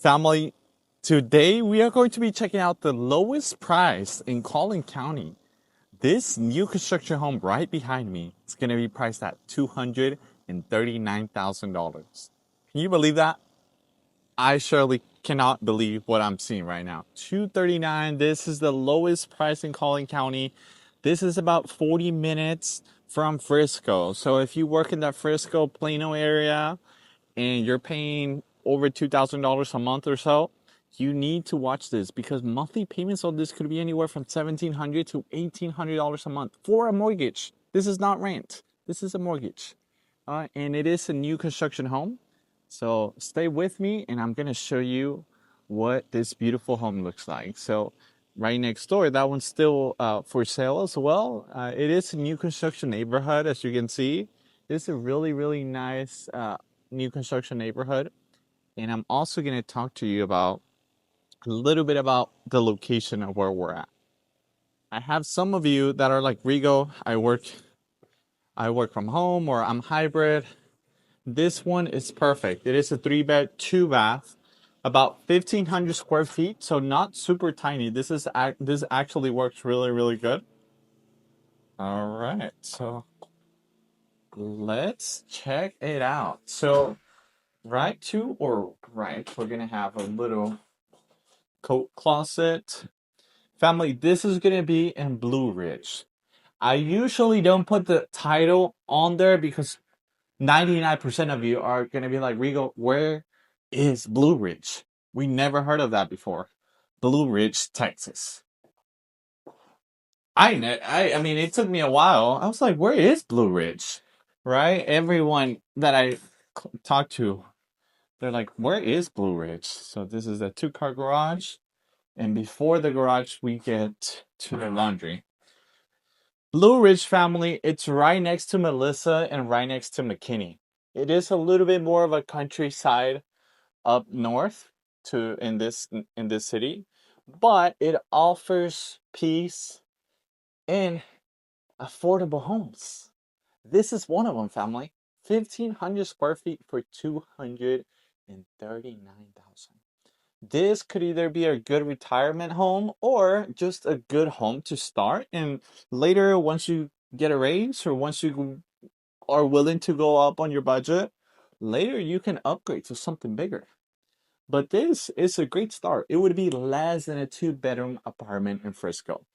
Family, today we are going to be checking out the lowest price in Collin County. This new construction home right behind me is going to be priced at $239,000. Can you believe that? I surely cannot believe what I'm seeing right now. 239. This is the lowest price in Collin County. This is about 40 minutes from Frisco. So if you work in that Frisco Plano area and you're paying over $2,000 a month or so, you need to watch this because monthly payments on this could be anywhere from $1,700 to $1,800 a month for a mortgage. This is not rent. This is a mortgage. And it is a new construction home. So stay with me and I'm going to show you what this beautiful home looks like. So right next door, that one's still for sale as well. It is a new construction neighborhood, as you can see. It's a really, really nice new construction neighborhood. And I'm also going to talk to you about a little bit about the location of where we're at. I have some of you that are like, Rigo, I work from home, or I'm hybrid. This one is perfect. It is a 3-bed, 2-bath, about 1,500 square feet, so not super tiny. This actually works really, really good. All right, so let's check it out. So right to or right, we're gonna have a little coat closet. Family, this is gonna be in Blue Ridge. I usually don't put the title on there because 99% of you are gonna be like, Rigo, where is Blue Ridge? We never heard of that before. Blue Ridge, Texas. I mean, it took me a while. I was like, where is Blue Ridge? Right? Everyone that I talked to, they're like, where is Blue Ridge? So this is a 2-car garage. And before the garage, we get to the laundry. Blue Ridge, family, it's right next to Melissa and right next to McKinney. It is a little bit more of a countryside up north to in this city, but it offers peace and affordable homes. This is one of them, family. 1,500 square feet for 239,000. This could either be a good retirement home or just a good home to start. And later, once you get a raise or once you are willing to go up on your budget, later you can upgrade to something bigger. But this is a great start. It would be less than a 2-bedroom apartment in Frisco.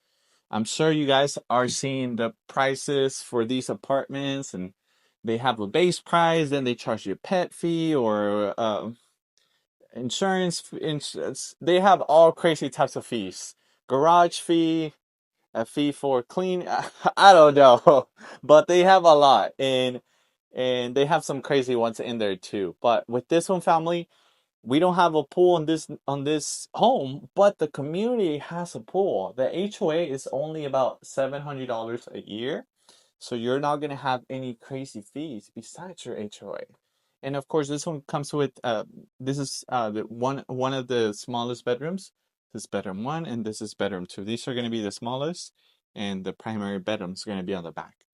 I'm sure you guys are seeing the prices for these apartments, and they have a base price, then they charge you a pet fee or insurance. They have all crazy types of fees. Garage fee, a fee for clean. I don't know, but they have a lot, and they have some crazy ones in there too. But with this one, family, we don't have a pool on this home, but the community has a pool. The HOA is only about $700 a year, so you're not gonna have any crazy fees besides your HOA. And of course, this one comes with this is the one of the smallest bedrooms. This is bedroom 1, and this is bedroom 2. These are gonna be the smallest, and the primary bedroom is gonna be on the back.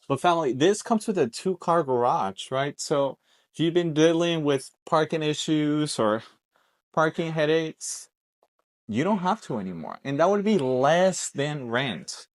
But family, this comes with a 2-car garage, right? So if you've been dealing with parking issues or parking headaches, you don't have to anymore. And that would be less than rent.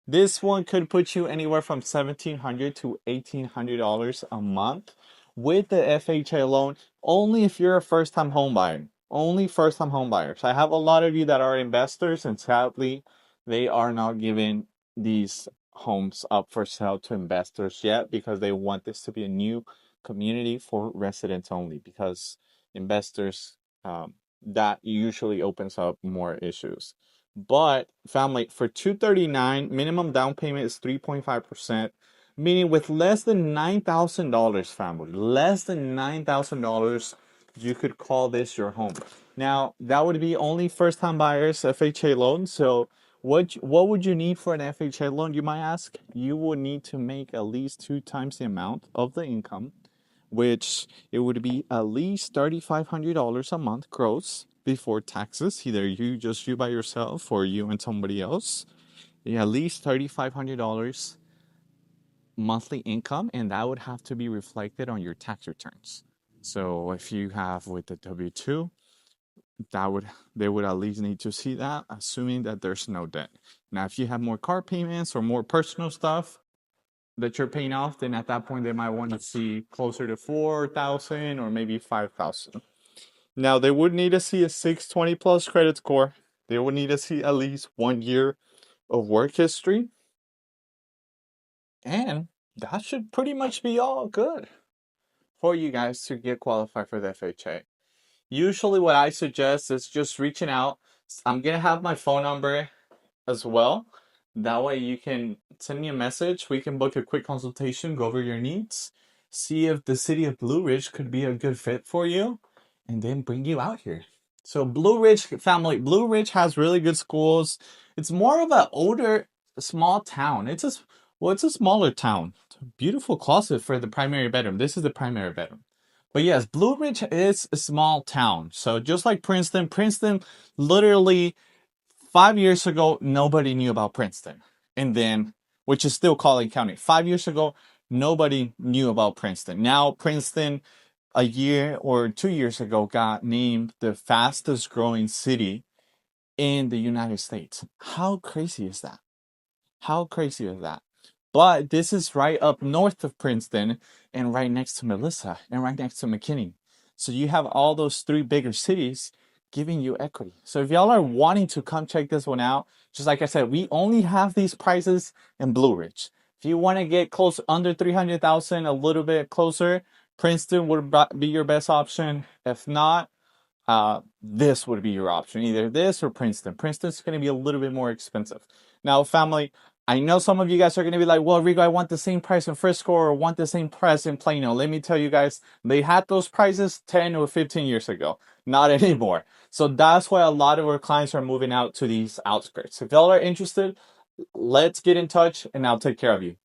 This one could put you anywhere from $1,700 to $1,800 a month with the FHA loan, only if you're a first-time home buyer. Only first-time home buyers. I have a lot of you that are investors, and sadly, they are not giving these homes up for sale to investors yet because they want this to be a new community for residents only, because investors, that usually opens up more issues. But family, for 239, minimum down payment is 3.5%, meaning with less than $9,000, family, less than $9,000, you could call this your home. Now, that would be only first-time buyers FHA loan. So what would you need for an FHA loan, you might ask? You would need to make at least 2 times the amount of the income, which it would be at least $3,500 a month gross before taxes, either you by yourself or you and somebody else. Yeah, at least $3,500 monthly income, and that would have to be reflected on your tax returns. So if you have with the W-2, that would they would at least need to see that, assuming that there's no debt. Now, if you have more car payments or more personal stuff that you're paying off, then at that point they might want to see closer to 4,000 or maybe 5,000. Now, they would need to see a 620 plus credit score. They would need to see at least 1 year of work history, and that should pretty much be all good for you guys to get qualified for the FHA. Usually, what I suggest is just reaching out. I'm gonna have my phone number as well. That way, you can send me a message. We can book a quick consultation, go over your needs, see if the city of Blue Ridge could be a good fit for you, and then bring you out here. So, Blue Ridge family, Blue Ridge has really good schools. It's more of an older, small town. It's a smaller town. It's a beautiful closet for the primary bedroom. This is the primary bedroom. But yes, Blue Ridge is a small town. So just like Princeton, Princeton literally 5 years ago, nobody knew about Princeton. And then, which is still Collin County. 5 years ago, nobody knew about Princeton. Now, Princeton, a year or 2 years ago, got named the fastest growing city in the United States. How crazy is that? How crazy is that? But this is right up north of Princeton and right next to Melissa and right next to McKinney. So you have all those three bigger cities giving you equity. So if y'all are wanting to come check this one out, just like I said, we only have these prices in Blue Ridge. If you want to get close under 300,000, a little bit closer, Princeton would be your best option. If not, this would be your option, either this or Princeton. Princeton's going to be a little bit more expensive. Now, family, I know some of you guys are going to be like, well, Rigo, I want the same price in Frisco or want the same price in Plano. Let me tell you guys, they had those prices 10 or 15 years ago, not anymore. So that's why a lot of our clients are moving out to these outskirts. If y'all are interested, let's get in touch and I'll take care of you.